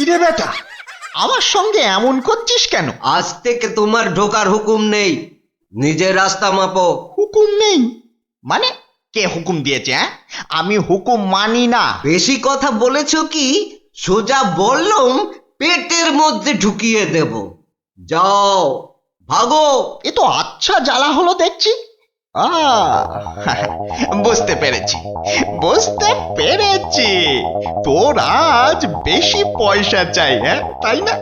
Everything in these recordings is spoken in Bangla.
রে বেটা, আমার সঙ্গে এমন করছিস কেন? আজ থেকে তোমার ঢোকার হুকুম নেই, নিজের রাস্তা মাপো। হুকুম নেই মানে? কে হুকুম দিয়েছে? আমি হুকুম মানি না। বেশি কথা বলেছো কি সোজা বললুম পেটের মধ্যে ঢুকিয়ে দেব। যাও ভাগো। এ তো আচ্ছা জ্বালা হলো দেখছি। বুঝতে পেরেছি, বুঝতে পেরেছি। তোর আজ বেশি পয়সা চাই, তাই না?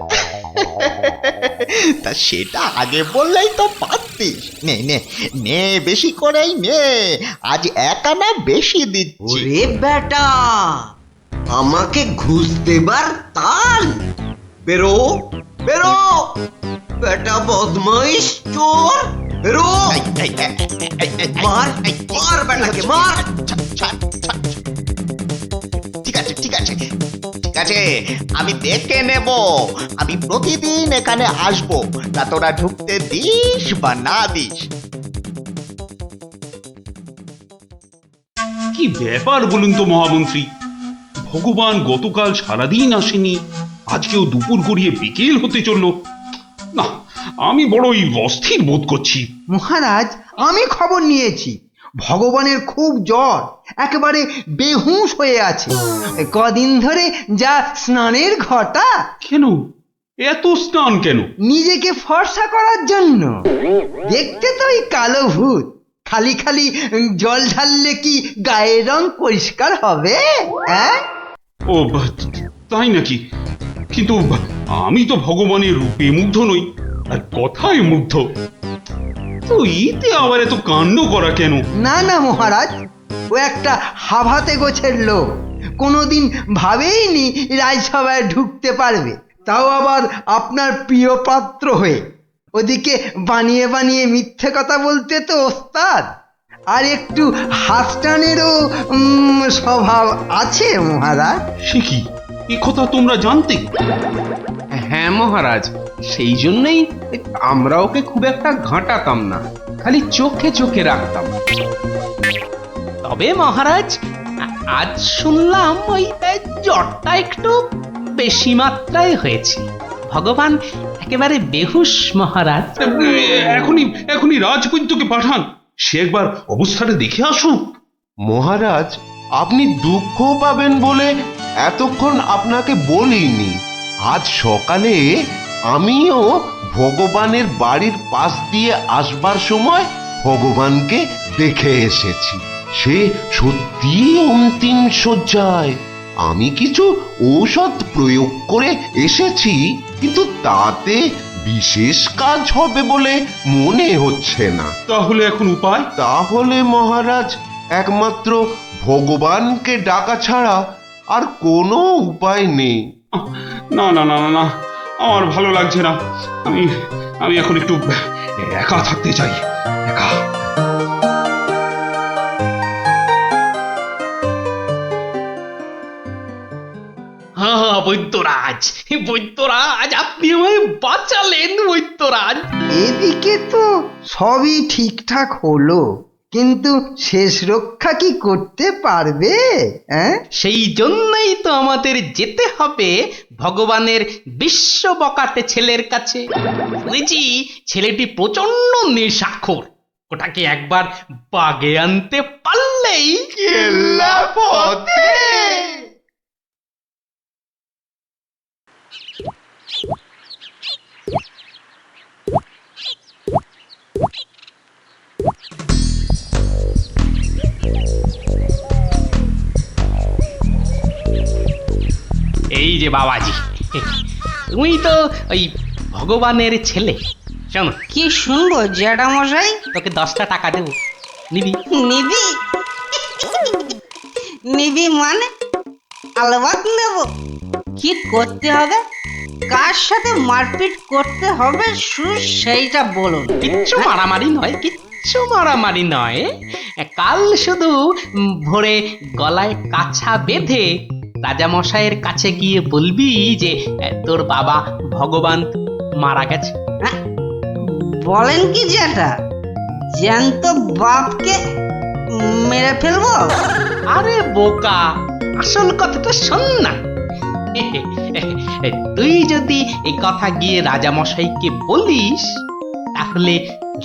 তা সেটা আগে বললেই তো পারতিস। নে নে নে, বেশি করেই নে, আজ 1 আনা বেশি দিচ্ছি। ওরে বেটা, আমাকে ঘুষ দেবার তাল? বেরো বেরো বেটা, বদমাইশ চোর, বেরো। মার মার বেটাকে মার। ঠিক আছে ঠিক আছে ঠিক আছে, আমি দেখে নেব। আমি প্রতিদিন এখানে আসবো, তা তোরা ঢুকতে দিস বা না দিস। কি ব্যাপার বলুন তো মহামন্ত্রী, ভগবান গতকাল সারাদিন আসেনি, আজকেও দুপুর গড়িয়ে বিকেল হতে চলল। না, আমি বড়ই অস্থির বোধ করছি। মহারাজ, আমি খবর নিয়েছি, ভগবানের খুব জ্বর, একেবারে বেহুঁশ হয়ে আছে। কদিন ধরে যা স্নানের ঘটা। কেন এত স্নান কেন? নিজেকে ফর্সা করার জন্য। দেখতে তো ওই কালো ভূত, খালি খালি জল ঢাললে কি গায়ের রং পরিষ্কার হবে? ও তাই নাকি? কিন্তু আমি তো ভগবানের রূপে মুগ্ধ নই, আর কথায় মুগ্ধ। তো এতে আবার এত কাণ্ড করা কেন? না না মহারাজ, ও একটা হাভাতে গোছের লোক, কোনোদিন ভাবেইনি রাজসভায় ঢুকতে পারবে, তাও আবার আপনার প্রিয় পাত্র হয়ে। ওদিকে বানিয়ে বানিয়ে মিথ্যে কথা বলতে তো ওস্তাদ, আর একটু হাসটানেরও স্বভাব আছে মহারাজ। সে কি, এ কথা তোমরা জানতে? হ্যাঁ মহারাজ, সেই জন্যই আমরা ওকে খুব একটা ঘাঁটাতাম না, খালি চোখে চোখে রাখতাম। তবে মহারাজ, আজ শুনলাম ওই জ্বরটা একটু বেশি মাত্রায় হয়েছে। ভগবান একেবারে বেহুশ মহারাজ। এখনই এখনই রাজবৈদ্যকে পাঠান, সে একবার অবস্থাটা দেখে আসুক। মহারাজ, আপনি দুঃখ পাবেন বলে এতক্ষণ আপনাকে বলিনি। আজ সকালে আমিও ভগবানের বাড়ির পাশ দিয়ে আসবার সময় ভগবানকে দেখে এসেছি। সে সত্যি অন্তিম শয্যায়। আমি কিছু ঔষধ প্রয়োগ করে এসেছি, কিন্তু তাতে বিশেষ কাজ হবে বলে মনে হচ্ছে না। তাহলে এখন উপায়? তাহলে মহারাজ, একমাত্র ভগবানকে ডাকা ছাড়া আর কোনো উপায় নেই। না না না না না, আমার ভালো লাগছে না। আমি আমি এখন একটু একা থাকতে চাই, একা। হ্যাঁ বৈদ্যরাজ, বৈদ্যরাজ, আপনি আমায় বাঁচালেন বৈদ্যরাজ। এদিকে তো সবই ঠিকঠাক হলো, কিন্তু শেষ রক্ষা কি করতে পারবে? সেই জন্যই তো আমাদের যেতে হবে ভগবানের বিশ্ব বকাটে ছেলের কাছে। শুনেছি ছেলেটি প্রচন্ড নেশাখোর, ওটাকে একবার বাগে আনতে পারলেই কেল্লা পথে। এই যে বাবাজি, তুমি তো ওই ভগবানের ছেলে। শোনো, কি শুনবো জ্যাঠামশাই? তোকে 10টা টাকা দেবো, নিবি? নিবি? নিবি মানে? আলবাত নেব। কি করতে হবে? কার সাথে মারপিট করতে হবে সেইটা বলুন। কিচ্ছু মারামারি নয়, কিচ্ছু মারামারি নয়। কাল শুধু ভোরে গলায় কাছা বেঁধে রাজামশাইয়ের কাছে গিয়ে বলবি যে তোর বাবা ভগবান মারা গেছে। বলেন কি জ্যাঠা, জ্যান্ত বাপকে মেরে ফেলবো? আরে বোকা, আসল কথাটা শোন না। তুই যদি এই কথা গিয়ে রাজামশাইকে বলিস তাহলে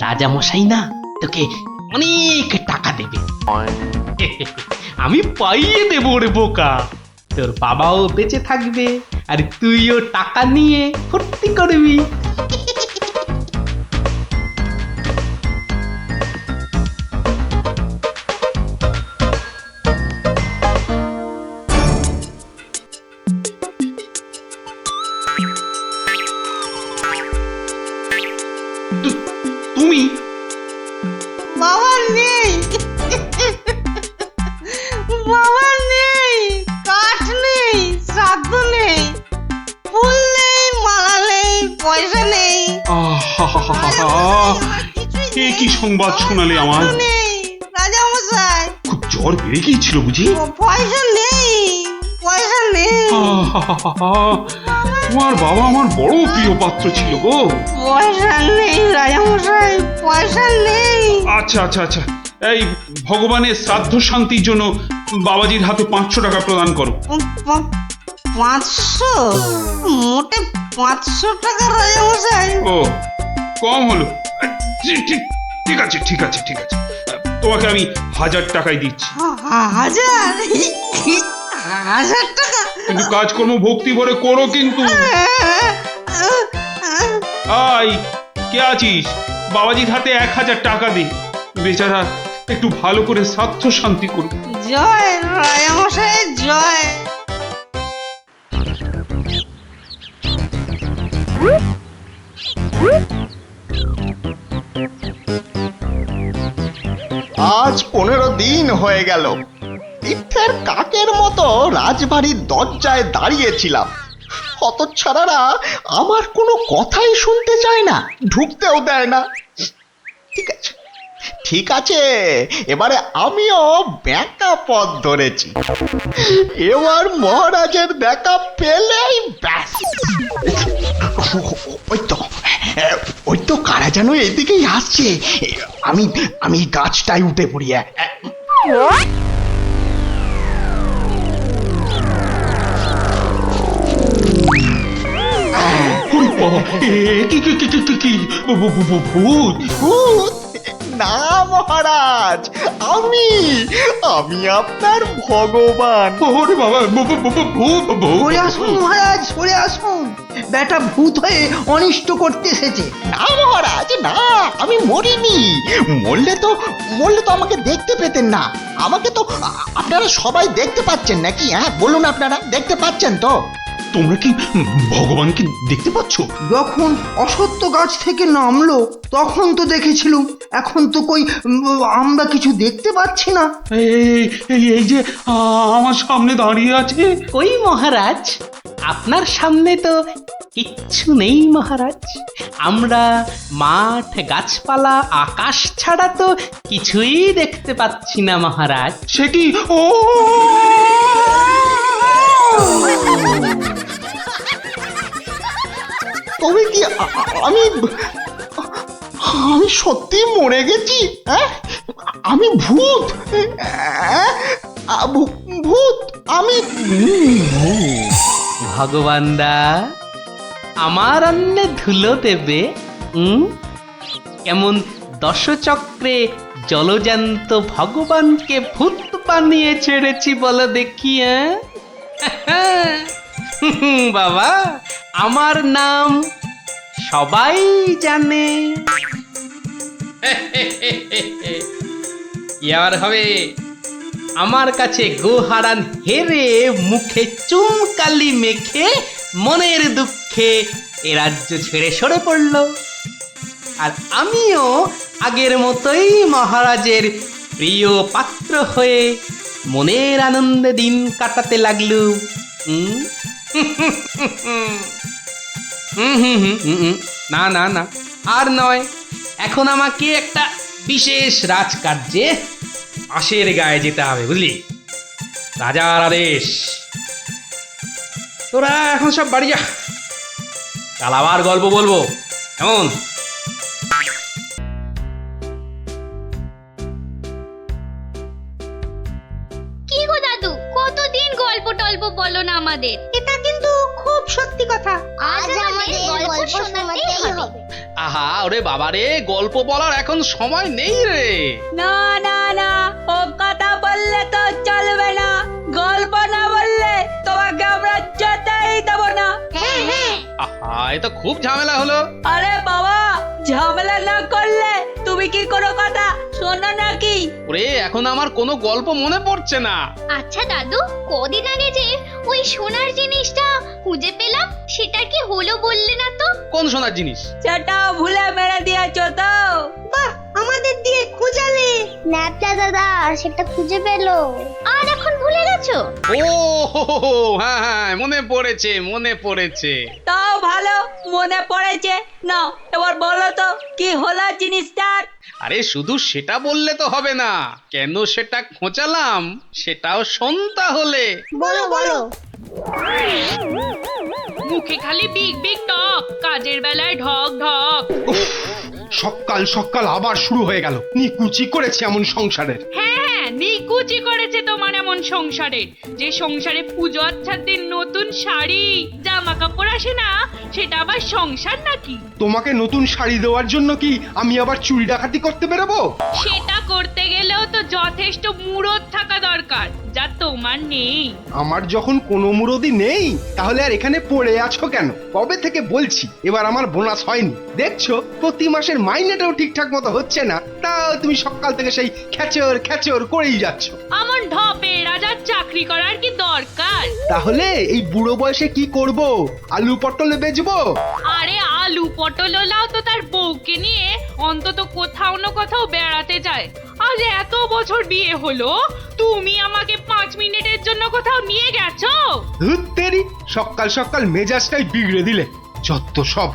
রাজামশাই না তোকে অনেক টাকা দেবে। আমি পাইয়ে দেবো রে বোকা, তোর বাবাও বেঁচে থাকবে আর তুইও টাকা নিয়ে ফুর্তি করবি। তুমি বাবা নেই, বাবা নেই, কাঠ নেই, শ্রাদ্ধ নেই, ফুল নেই, মালা নেই, পয়সা নেই, এ কি সংবাদ শোনালে আমার? কিচ্ছু নেই রাজামশাই। খুব জ্বর বেড়ে গিয়েছিল বুঝি? পয়সা নেই, পয়সা নেই, তোমার বাবা আমার বড় প্রিয় পাত্র ছিল গো। পয়সা নেই রাজামশাই, পয়সা নেই। আচ্ছা আচ্ছা আচ্ছা, এই ভগবানের শ্রাদ্ধ শান্তির জন্য বাবাজির হাতে 500 টাকা প্রদান করো। 500? মোটে 500 টাকা রাজামশাই? ও কম হলো। ঠিক ঠিক আছে ঠিক আছে ঠিক আছে, তোমাকে আমি 1000 টাকাই দিচ্ছি। 1000? 1000 টাকা? কিন্তু কাজকর্ম ভক্তি ভরে করো কিন্তু। আই কে আছিস? বাবাজির হাতে 1000 টাকা দে, বেচারা একটু ভালো করে শ্রাদ্ধ শান্তি করুক। জয় রাজামশাই জয়। আজ 15 দিন হয়ে গেল তীর্থের কাকের মতো রাজবাড়ির দরজায় দাঁড়িয়েছিলাম। হতচ্ছাড়ারা আমার কোনো কথাই শুনতে চায় না, ঢুকতেও দেয় না। ঠিক আছে ঠিক আছে, এবারে আমিও ব্যাকা পথ ধরেছি। এবার মহারাজের দেখা পেলেই ব্যাস। ওই তো কারা যেন এদিকেই আসছে। আমি আমি গাছটায় উঠে পড়ি। ভূত ভূত না মহারাজ, আমি আমি আপনার ভগবান। ওরে বাবা, ভূত সরে আসুন মহারাজ, সরে আসুন, বেটা ভূত হয়ে অনিষ্ট করতে এসেছে। না মহারাজ না, আমি মরিনি। মরলে তো আমাকে দেখতে পেতেন না। আমাকে তো আপনারা সবাই দেখতে পাচ্ছেন নাকি? হ্যাঁ বলুন, আপনারা দেখতে পাচ্ছেন তো? তোমরা কি ভগবানকে দেখতে পাচ্ছ? যখন অসত্য গাছ থেকে নামলো তখন তো দেখেছিলুম, এখন তো কই আমরা কিছু দেখতে পাচ্ছি না। এই যে আমার সামনে দাঁড়িয়ে আছে। কই মহারাজ, আপনার সামনে তো কিচ্ছু নেই মহারাজ। আমরা মাঠ, গাছপালা, আকাশ ছাড়া তো কিছুই দেখতে পাচ্ছি না মহারাজ। সে কি? ও তবে কি আমি আমি সত্যি মরে গেছি? হ্যাঁ আমি ভূত? ভূত আমি? ভগবানদা আমার অন্নে ধুলো দেবে? কেমন দশচক্রে জলজান্ত ভগবানকে ভূত বানিয়ে ছেড়েছি বলো দেখি। বাবা আমার নাম সবাই জানে। ইয়ার হবে আমার কাছে গোহারান হেরে মুখে চুনকালি মেখে মনের দুঃখে এ রাজ্য ছেড়ে সরে পড়ল। আর আমিও আগের মতোই মহারাজের প্রিয় পাত্র হয়ে মনের আনন্দে দিন কাটাতে লাগলুম। না না না, আর নয়। এখন আমাকে একটা বিশেষ রাজকার্যে আশের গায়ে যেতে হবে, বুঝলি? রাজার আদেশ। তোরা এখন সব বাড়ি যা, কাল আবার গল্প বলবো, কেমন? কি গো দাদু, কতদিন গল্প টল্প বলো না আমাদের? এটা কিন্তু খুব সত্যি কথা। আজ আমাদের গল্প শোনাতেই হবে। আহা ওরে বাবারে, গল্প বলার এখন সময় নেই রে। না না না, ও কথা বললে তো চলবে না। গল্প না বললে তোমাকে আমরা যেতেই দেব না। হ্যাঁ হ্যাঁ, আহা এ তো খুব ঝামেলা হলো। আরে বাবা, ঝামেলা না করলে তুমি কি কোনো কথা শোনো নাকি? ওরে এখন আমার কোনো গল্প মনে পড়ছে না। আচ্ছা দাদু, কদিন আগে যে ওই সোনার জিনিসটা খুঁজে পেলাম, সেটা কি হলো বললে না তো? কোন সোনার জিনিস? সেটা ভুলে মেরে দিয়েছো তো? বাহ, আমাদের দিয়ে খুঁজালে। ন্যাপলা দাদা সেটা খুঁজে পেলো, আর এখন ভুলে গেছো? ও হো হো হো, হ্যাঁ হ্যাঁ মনে পড়েছে মনে পড়েছে। তাও ভালো মনে পড়েছে। না এবার বলো তো কি হলো জিনিসটার? আরে শুধু সেটা বললে তো হবে না, কেন সেটা খোঁচালাম সেটাও শোন তাহলে। বলো বলো। মুখে খালি বিগ বিগ টক, কাজের বেলায় ঢক ঢক। সকাল সকাল আবার শুরু হয়ে গেল। নিকুচি করেছে এমন সংসারের। হ্যাঁ হ্যাঁ, নিকুচি করেছে তোমার এমন সংসারে, যে সংসারে পুজো আচ্ছার দিন নতুন শাড়ি জামা কাপড় আসে না, সেটা আবার সংসার নাকি? তোমাকে নতুন শাড়ি দেওয়ার জন্য কি আমি আবার চুরি ডাকাতি করতে বেরোবো? সেটা করতে গেলেও তো যথেষ্ট মুরদ থাকা দরকার, যা তোমার নেই। আমার যখন কোনো মুরদি নেই, তাহলে আর এখানে পড়ে আছো কেন? কবে থেকে বলছি এবার আমার বোনাস হয়নি। দেখছো প্রতি মাসের মাইনেটাও ঠিকঠাক মতো হচ্ছে না, তাও তুমি সকাল থেকে সেই খেচর খেচর করেই যাচ্ছ। আমার ঢপে রাজার চাকরি করার কি দরকার? তাহলে এই বুড়ো বয়সে কি করব? আলু পটলে বেচবো? আরে আলু পটল লাও তো তার বউকে নিয়ে অন্তত কোথাও না কোথাও বেড়াতে যায়। আজ এত বছর বিয়ে হলো, তুমি আমাকে 5 মিনিটের জন্য কোথাও নিয়ে গেছো? ধুর তেরি, সকাল সকাল মেজাজটাই বিগড়ে দিলে। যত সব।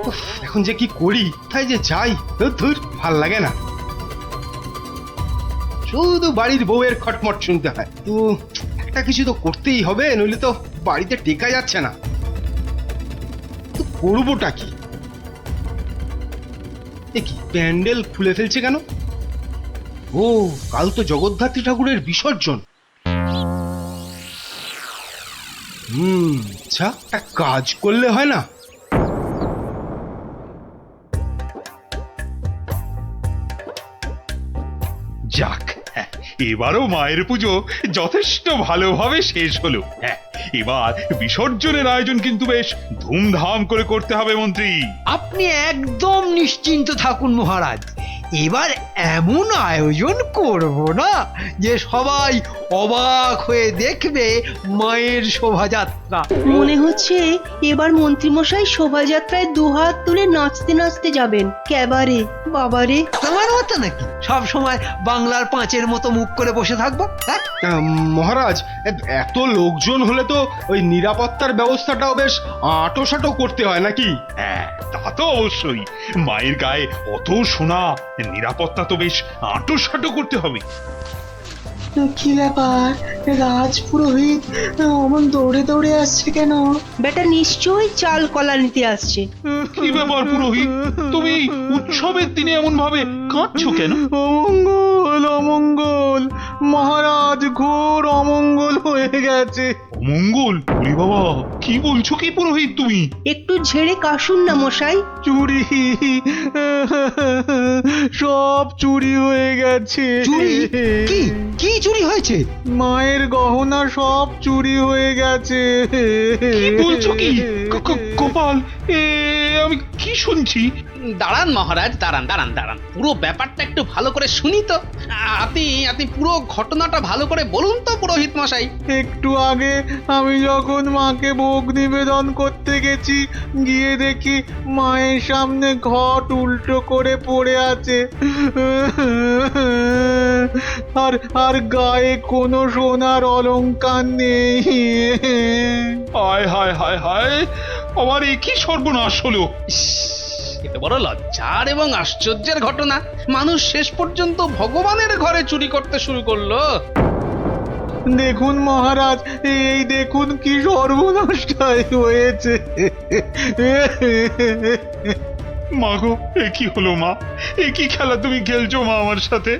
উফ, এখন যে কি করি, তাই যে যাই, ধুর ভাল লাগে না। শুধু বাড়ির বউয়ের খটমট শুনতে হয়। তো একটা কিছু তো করতেই হবে, নইলে তো বাড়িতে টেকা যাচ্ছে না। তো করবোটা কি? এ কি প্যান্ডেল খুলে ফেলছে কেন? ও কাল তো জগদ্ধাত্রী ঠাকুরের বিসর্জন। আচ্ছা একটা কাজ করলে হয় না? যাক, হ্যাঁ, এবারও মায়ের পুজো যথেষ্ট ভালোভাবে শেষ হলো। হ্যাঁ, এবার বিসর্জনের আয়োজন কিন্তু বেশ ধুমধাম করে করতে হবে মন্ত্রী। আপনি একদম নিশ্চিন্ত থাকুন মহারাজ, এবার এমন আয়োজন করব না যে সবাই অবাক হয়ে দেখবে মায়ের শোভাযাত্রা। মনে হচ্ছে এবার মন্ত্রীমশাই শোভাযাত্রায় দুহাত তুলে নাচতে নাচতে যাবেন। ক্যাবারে বাবারে। তোমার মতো নাকি সব সময় বাংলার পাঁচের মতো মুখ করে বসে থাকবো? হ্যাঁ, মহারাজ এত লোকজন হলে তো ওই নিরাপত্তার ব্যবস্থাটাও বেশ আঁটোসাঁটো করতে হয় নাকি? হ্যাঁ তা তো অবশ্যই, মায়ের গায়ে অত সোনা, নিরাপত্তা তো বেশ আঁটোসাঁটো করতে হবে। কি ব্যাপার, রাজপুরোহিত অমন দৌড়ে দৌড়ে আসছে কেন? বেটা নিশ্চয়ই চাল কলা নিতে আসছে। কি ব্যাপার পুরোহিত, তুমি উৎসবের দিনে এমন ভাবে কাঁদছো কেন? অমঙ্গল অমঙ্গল, মহারাজ ঘোর অমঙ্গল হয়ে গেছে। অমঙ্গল? ওরে বাবা, কি বলছো কি পুরোহিত তুমি? একটু ঝেড়ে কাশুন না মশাই। চুরি, সব চুরি হয়ে গেছে। চুরি? কি কি চুরি হয়েছে? মায়ের গহনা সব চুরি হয়ে গেছে। কি বলছো কি? গোপাল, আমি কি শুনছি? দাঁড়ান মহারাজ, দাঁড়ান দাঁড়ান দাঁড়ান, পুরো ব্যাপারটা একটু ভালো করে শুনি তো। আপনি পুরো ঘটনাটা ভালো করে বলুন তো পুরোহিত মশাই। একটু আগে আমি যখন মাকে ভোগ নিবেদন করতে গেছি, গিয়ে দেখি মায়ের সামনে ঘট উল্টো করে পড়ে আছে, আর আর গায়ে কোনো সোনার অলংকার নেই। হায় হায় হায় হায়, আমার এ কি সর্বনাশ হলো! এটা বড় লজ্জার এবং আশ্চর্যের ঘটনা। মানুষ শেষ পর্যন্ত ভগবানের ঘরে চুরি করতে শুরু করলো। দেখুন মহারাজ, এই দেখুন কি সর্বনাশটাই হয়েছে। মা গো, এ কি হলো মা? এ কি খেলা তুমি খেলছো মা আমার সাথে?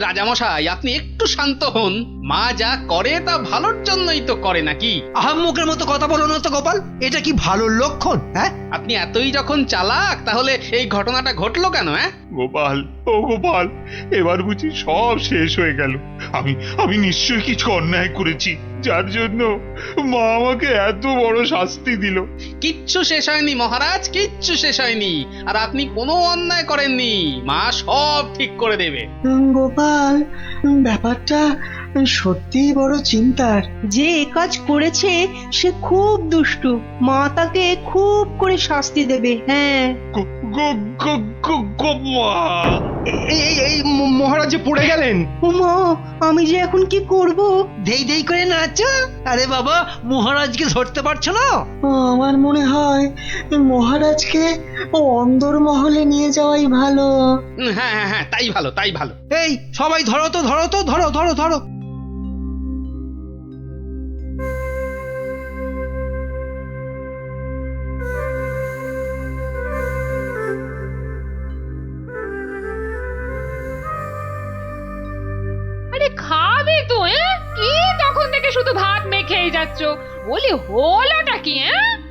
রাজামশাই আপনি একটু শান্ত হন। মা যা করে তা ভালোর জন্যই তো করে নাকি? আহাম্মকের মতো কথা বলো না তো গোপাল, এটা কি ভালো লক্ষণ? হ্যাঁ, আপনি এতই যখন চালাক তাহলে এই ঘটনাটা ঘটলো কেন? গোপাল, ও গোপাল, এবার বুঝি সব শেষ হয়ে গেল। আমি নিশ্চয়ই কিছু অন্যায় করেছি, যার জন্য মা আমাকে এত বড় শাস্তি দিল। কিচ্ছু শেষ হয়নি মহারাজ, কিচ্ছু শেষ হয়নি। আর আপনি কোনো অন্যায় করেননি, মা সব ঠিক করে দেবে। গোপাল, ব্যাপারটা সত্যিই বড় চিন্তার। যে এ কাজ করেছে সে খুব দুষ্টু, মা তাকে খুব করে শাস্তি দেবে। হ্যাঁ, মহারাজ যে পড়ে গেলেন। মা, আমি যে এখন কি করব? দেই দেই করে নাচো। আরে বাবা, মহারাজকে ধরতে পারছো না? আমার মনে হয় মহারাজকে অন্দরমহলে নিয়ে যাওয়াই ভালো। হ্যাঁ হ্যাঁ হ্যাঁ, তাই ভালো, তাই ভালো। এই সবাই ধরো তো, ধরো তো, ধরো ধরো ধরো। আরে খাবে তো? কি তখন থেকে শুধু ভাত মেখেই যাচ্ছ? বলি হলোটা কি?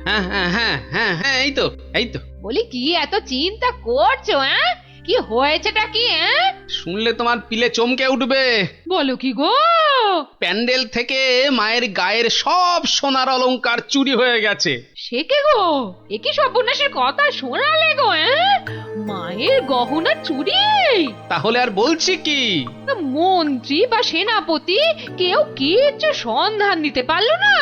হ্যাঁ হ্যাঁ হ্যাঁ হ্যাঁ হ্যাঁ, এই তো এই তো। বলি কি এত চিন্তা করছো? কি হয়েছেটা কি? শুনলে তোমার পিলে চমকে উঠবে। বলো কি গো? প্যান্ডেল থেকে মায়ের গায়ের সব সোনার অলংকার চুরি হয়ে গেছে। সে কে গো? এ কি সর্বনাশের কথা শোনালে গো? মায়ের গহনা চুরি? তাহলে আর বলছি কি? মন্ত্রী বা সেনাপতি কেউ কিচ্ছু সন্ধান দিতে পারলো না?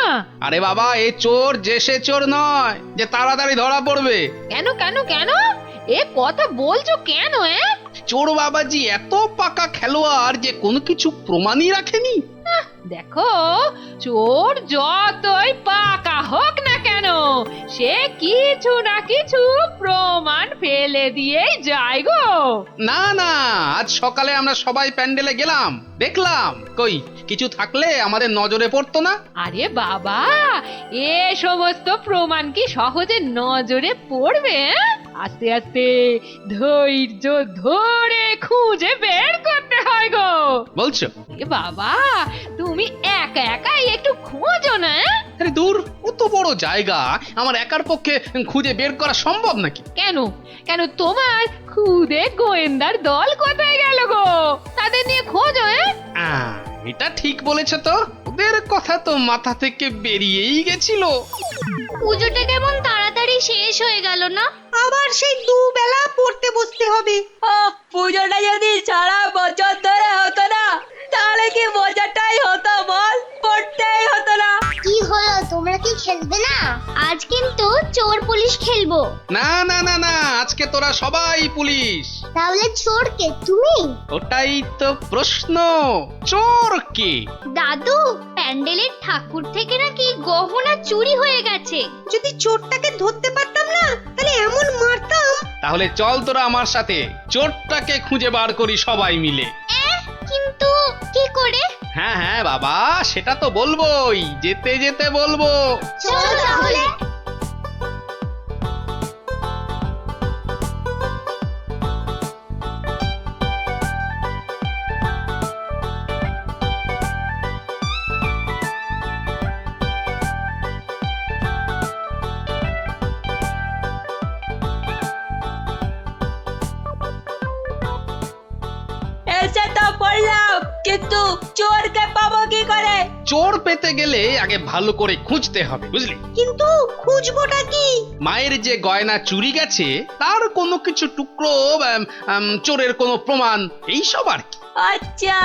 আরে বাবা, এ চোর যে সে চোর নয় যে তাড়াতাড়ি ধরা পড়বে। কেন কেন কেন? এ কথা বলছো কেন? চোর বাবাজি এত পাকা খেলোয়াড় যে কোনো কিছু প্রমাণই রাখেনি। দেখো, চোর যতই পাকা হোক না কেন, সে কিছু না কিছু প্রমাণ ফেলে দিয়েই যায় গো। না না, আজ সকালে আমরা সবাই প্যান্ডেলে গেলাম, দেখলাম কই কিছু থাকলে আমাদের নজরে পড়তো না। আরে বাবা, এ সমস্ত প্রমাণ কি সহজে নজরে পড়বে? আস্তে আস্তে ধৈর্য ধরে খুঁজে বের করতে হয় গো। বলছো? এ বাবা, তুমি একা একাই একটু খোঁজো না। আরে দূর, অত বড় জায়গা আমার একার পক্ষে খুঁজে বের করা সম্ভব নাকি? কেন কেন, তোমার খুদে গোয়েন্দার দল কোথায় গেল গো? তাদের নিয়ে খোঁজো। এটা ঠিক বলেছে তো, ওদের কথা তো মাথা থেকে বেরিয়েই গেছিল। পুজোটা কেমন তাড়াতাড়ি শেষ হয়ে গেল না? আবার সেই দুবেলা পড়তে বসতে হবে। পুজোটা যদি সারা বছর ধরে হতো না, তাহলে কি মজাটাই হতো বল? পড়তেই হতো না। কি হলো, তোমরা কি খেলবে না? আজ কিন্তু চোর পুলিশ খেলবো। না না না না, আজকে তোরা সবাই পুলিশ। তাহলে চোর কে, তুমি? ওটাই তো প্রশ্ন, চোর কে? দাদু, প্যান্ডেলের ঠাকুর থেকে নাকি গহনা চুরি হয়ে গেছে। যদি চোরটাকে ধরতে পারতাম না, তাহলে এমন মারতাম। তাহলে চল তোরা আমার সাথে, চোরটাকে খুঁজে বার করি সবাই মিলে। কিন্তু কি করে? হ্যাঁ হ্যাঁ বাবা, সেটা তো বলবোই, যেতে যেতে বলবো। চলো তাহলে। এসে তো পড়লাম, কিন্তু চোরকে পাবো কি করে? চোর পেতে গেলে আগে ভালো করে খুঁজতে হবে, বুঝলি? কিন্তু খুঁজবোটা কি? মায়ের যে গয়না চুরি গেছে তার কোনো কিছু টুকরো, চোরের কোনো প্রমাণ, এইসব আর কি। আচ্ছা,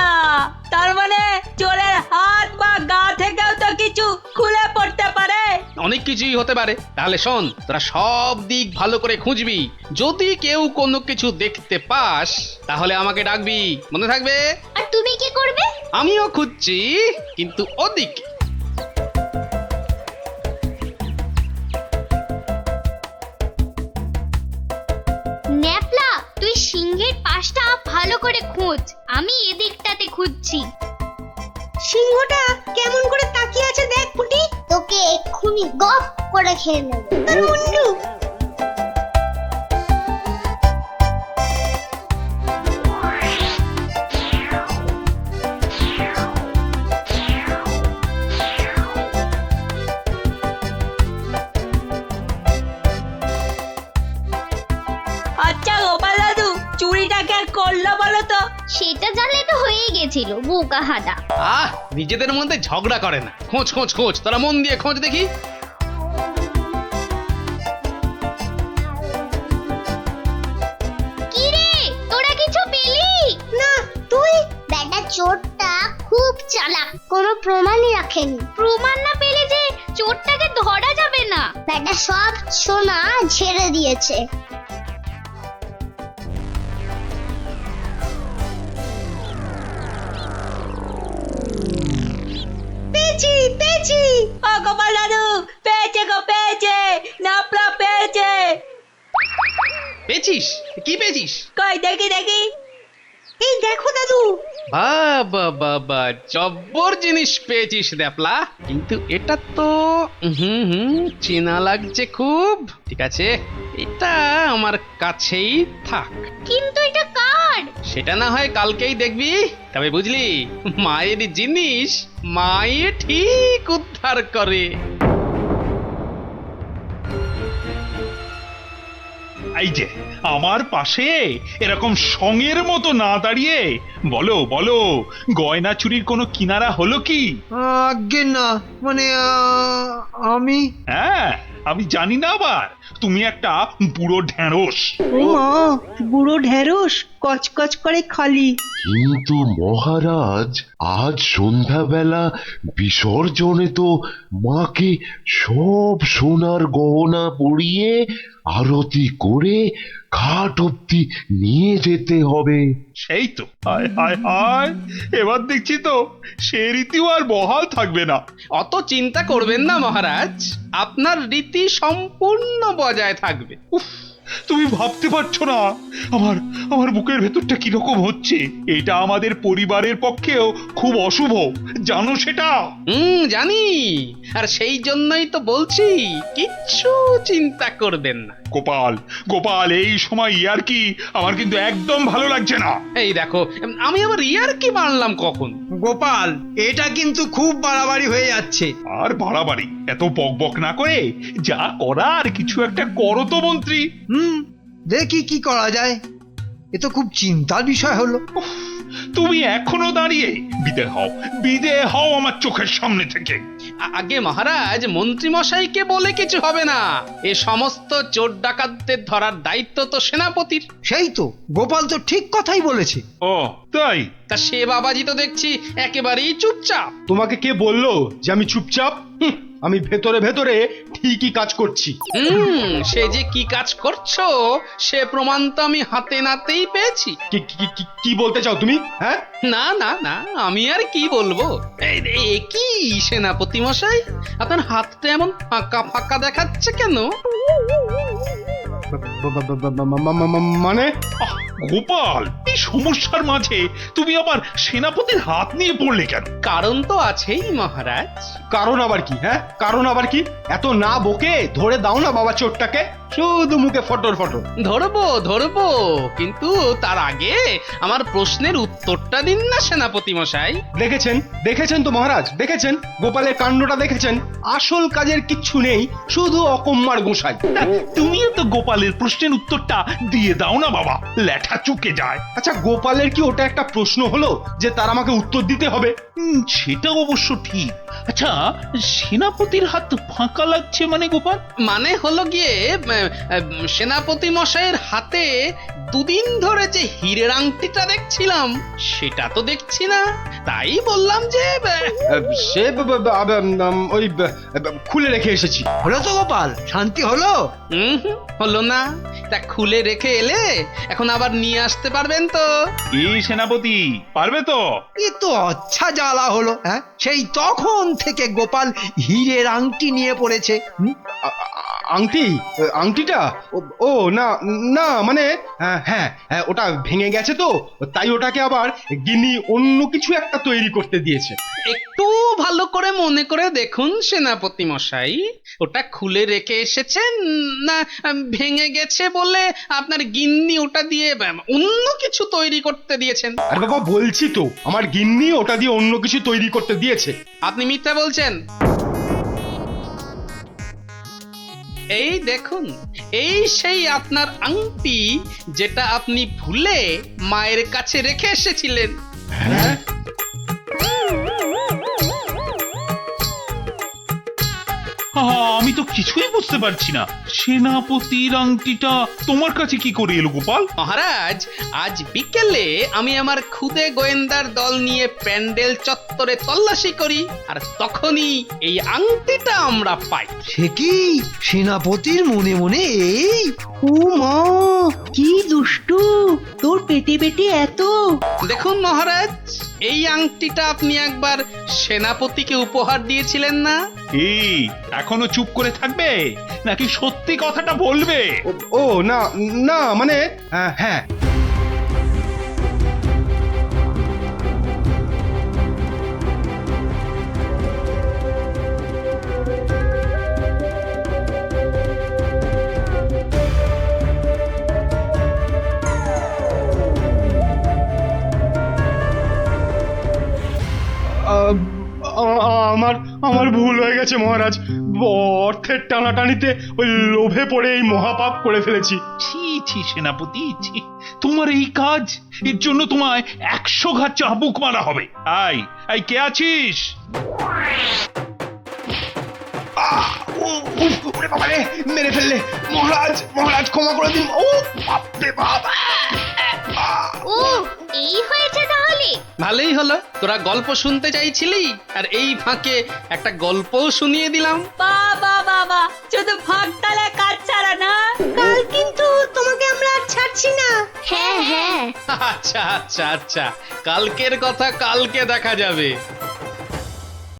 তার মানে চোরের হাত বা গা থেকেও তো কিছু খুলে পড়তে পারে। অনেক কিছুই হতে পারে। তাহলে শোন, তোরা সব দিক ভালো করে খুঁজবি, যদি কেউ কোনো কিছু দেখতে পাস তাহলে আমাকে ডাকবি, মনে থাকবে? আর তুমি কি করবে? আমিও খুঁজছি, কিন্তু ওদিকে। ন্যাপলা, তুই সিংহের পাশটা ভালো করে খোঁজ, আমি এদিকটাতে খুঁজছি। সিংহটা কেমন করে তাকিয়ে আছে দেখ পুটি। তোকে এক্ষুনি গপ করে খেয়ে নেব। আর মুন্ডু করলো বলো তো? সেটা জানলে তো হয়েই গেছিল বোকা হাদা। নিজেদের মধ্যে ঝগড়া করে না, খোঁজ খোঁজ খোঁজ, তোরা মন দিয়ে খোঁজ দেখি। কি রে, তোরা কিছু পেলি? না, তুই? বেটা চোরটা খুব চালাক, কোনো প্রমাণই রাখেনি। প্রমাণ না পেলে যে চোরটাকে ধরা যাবে না। বেটা সব সোনা ঝেড়ে দিয়েছে। পেয়েছি পেয়েছি, ও গোপাল দাদু, পেয়েছে গো, পেয়েছে, নাপলা পেয়েছে। পেয়েছিস? কি পেয়েছিস? কই দেখি দেখি। এই দেখো দাদু। বাবা বাবা, জব্বর জিনিস পেয়েছিস দ্যাপলা, কিন্তু এটা তো চেনা লাগছে খুব। ঠিক আছে, এটা আমার কাছেই থাক। কিন্তু এটা কার? সেটা না হয় কালকেই দেখবি। তবে বুঝলি, মায়ের জিনিস মায়ে ঠিক উদ্ধার করে। এই যে আমার পাশে এরকম সঙের মতো না দাঁড়িয়ে বলো বলো, গয়না চুরির কোনো কিনারা হলো কি? আজ্ঞে না, মানে আমি। হ্যাঁ, আমি জানি না আবার তুমি একটা বুড়ো ঢেঁড়স। ও মা, বুড়ো ঢেঁড়স কচকচ করে খালি। কিন্তু মহারাজ, আজ সন্ধ্যাবেলা বিসর্জনে তো মাকে সব সোনার গহনা পরিয়ে আরতি করে ঘাট অব্দি নিয়ে যেতে হবে। সেই তো, হায় হায় হায়, এবার দেখছি তো সে রীতিও আর বহাল থাকবে না। অত চিন্তা করবেন না মহারাজ, আপনার রীতি সম্পূর্ণ বজায় থাকবে। উফ, তুমি ভাবতে পারছো না আমার আমার বুকের ভেতরটা কিরকম হচ্ছে। এটা আমাদের পরিবারের পক্ষেও খুব অশুভ, জানো সেটা? জানি, আর সেই জন্যই তো বলছি কিচ্ছু চিন্তা করবেন না। গোপাল গোপাল, এই সময় ইয়ার কি আমার কিন্তু একদম ভালো লাগছে না। এই দেখো, আমি আবার ইয়ার কি মানলাম কখন? গোপাল, এটা কিন্তু খুব বাড়াবাড়ি হয়ে যাচ্ছে। আর বাড়াবাড়ি এত বকবক না করে যা করার কিছু একটা করো তো মন্ত্রী। দেখি কি করা যায়। এ তো খুব চিন্তার বিষয় হলো। তুমি এখনো দাঁড়িয়ে? বিদে হও আমার চোখের সামনে থেকে। আগে মহারাজ, মন্ত্রী মশাইকে বলে কিছু হবে না। এ সমস্ত চোর ডাকাতদের ধরার দায়িত্ব তো সেনাপতির। সেই তো, গোপাল তো ঠিক কথাই বলেছে। ও তাই? তা সে বাবাজি তো দেখছি একেবারেই চুপচাপ। তোমাকে কে বললো যে আমি চুপচাপ? আমি ভেতরে ভেতরে ঠিকই কাজ করছি। সে যে কি কাজ করছো সে প্রমাণ তো আমি হাতে নাতেই পেয়েছি। কি বলতে চাও তুমি? হ্যাঁ, না না না, আমি আর কি বলবো। কি সেনাপতি মশাই, আপনার হাতটা এমন ফাঁকা ফাঁকা দেখাচ্ছে কেন? মানে গোপাল, এই সমস্যার মাঝে তুমি আবার সেনাপতির হাত নিয়ে পড়লে কেন? কারণ তো আছেই মহারাজ। কারণ আবার কি? হ্যাঁ, কারণ আবার কি? এত না বকে ধরে দাও না বাবা চোরটাকে, শুধু মুখে ফটর ফটর। ধরবো ধরবো, কিন্তু তার আগে আমার প্রশ্নের উত্তরটা দিন না সেনাপতি মশাই। দেখেছেন দেখেছেন তো মহারাজ, দেখেছেন গোপালের কাণ্ডটা দেখেছেন? আসল কাজের কিচ্ছু নেই, শুধু অকম্মার গোসাই। তুমিও তো গোপালের প্রশ্নের উত্তরটা দিয়ে দাও না বাবা, লেঠা চুকে যায়। আচ্ছা, গোপালের কি ওটা একটা প্রশ্ন হলো যে তার আমাকে উত্তর দিতে হবে? সেটা অবশ্য ঠিক। আচ্ছা, সেনাপতির হাত ফাঁকা লাগছে মানে গোপাল? মানে হলো গিয়ে, সেনাপতি মশাইয়ের হাতে দুদিন ধরে যে হীরের আংটিটা দেখছিলাম সেটা তো দেখছি না, তাই বললাম যে সে ওই খুলে রেখে এসেছি। হলো তো গোপাল, শান্তি হলো? হলো না। তা খুলে রেখে এলে এখন আবার নিয়ে আসতে পারবেন তো? এই সেনাপতি পারবে তো? এ তো আচ্ছা জ্বালা হলো। হ্যাঁ, সেই তখন থেকে গোপাল হীরের আংটি নিয়ে পড়েছে। আংটি? আংটিটা? ও না না, মানে হ্যাঁ, ওটা ভেঙে গেছে তো, তাই ওটাকে আবার গিন্নি অন্য কিছু একটা তৈরি করতে দিয়েছে। একটু ভালো করে মনে করে দেখুন সেনাপতি মশাই, ওটা খুলে রেখে এসেছেন না ভেঙে গেছে বলে আপনার গিন্নি ওটা দিয়ে অন্য কিছু তৈরি করতে দিয়েছেন? আর বাবা বলছি তো, আমার গিন্নি ওটা দিয়ে অন্য কিছু তৈরি করতে দিয়েছে। আপনি মিথ্যা বলছেন। এই দেখুন, এই সেই আপনার আংটি যেটা আপনি ভুলে মায়ের কাছে রেখে এসেছিলেন। আমি তো কিছুই বুঝতে পারছি না, সেনাপতির আংটিটা তোমার কাছে কি করে এলো গোপাল? মহারাজ, আজ বিকেলে আমি আমার খুদে গোয়েন্দার দল নিয়ে প্যান্ডেল চত্বরে তল্লাশি করি, আর তখনই এই আংটিটা আমরা পাই। সে কি সেনাপতির মনে মনে এই? ও মা, কি দুষ্টু, তোর পেটে পেটে এত। দেখুন মহারাজ, এই আংটিটা আপনি একবার সেনাপতিকে উপহার দিয়েছিলেন না? এই এখনো চুপ করে থাকবে নাকি সত্যি কথাটা বলবে? ও না না, মানে হ্যাঁ, আমার ভুল হয়ে গেছে মহারাজ। অর্থের টানাটানিতে ওই লোভে পড়ে এই মহাপাপ করে ফেলেছি। ছি ছি সেনাপতি, ছি, তোমার এই কাজ, এর জন্য তোমায় 100 ঘা চাবুক মারা হবে। আই কে আছিস? মেরে ফেললে মহারাজ, মহারাজ ক্ষমা করে দিন। ও বাপরে বাপ! ও এই হয়েছে তাহলে। ভালোই হলো, তোরা গল্প শুনতে চাইছিলি, আর এই ফাঁকে একটা গল্পও শুনিয়ে দিলাম। বাবা বাবা, শুধু ভাগতালে কাজ ছাড়া না। কাল কিন্তু তোমাকে আমরা আর ছাড়ছি না। হ্যাঁ হ্যাঁ। আচ্ছা আচ্ছা আচ্ছা, কালকের কথা কালকে দেখা যাবে।